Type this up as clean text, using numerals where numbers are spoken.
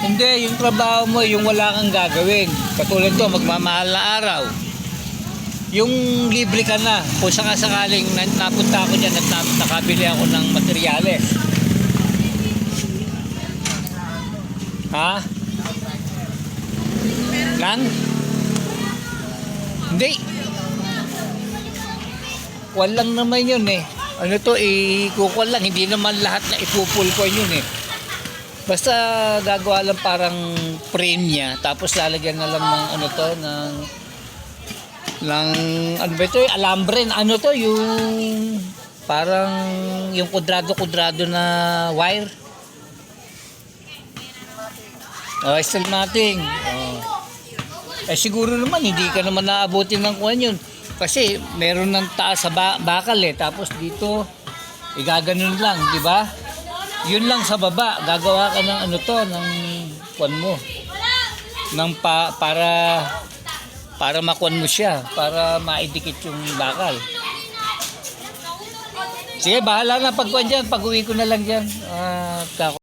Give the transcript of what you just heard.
Hindi, yung trabaho mo, yung wala kang gagawin. Katulad to, magmamahal na araw. Yung libre ka na, kung sakasakaling napunta ako dyan at nakabili ako ng materyales. Ha? Lang? Hindi. Walang naman yun eh. Ano to, ikukuha lang. Hindi naman lahat na ipupulpo yun eh. Basta gagawa lang parang frame niya. Tapos lalagyan na lang ng ano to, ng ano ba ito, alambre. Ano to, yung parang yung kudrado-kudrado na wire. Oh, steel matting. Oh. Eh siguro naman hindi ka naman naabutin ng kuwan yun. Kasi meron ng taas sa bakal eh. Tapos dito, igaganon lang, di ba? Yun lang sa baba. Gagawa ka ng ano to, ng kuwan mo. Para makuwan mo siya. Para maidikit yung bakal. Sige, bahala na pagkuwan dyan. Pag-uwi ko na lang dyan.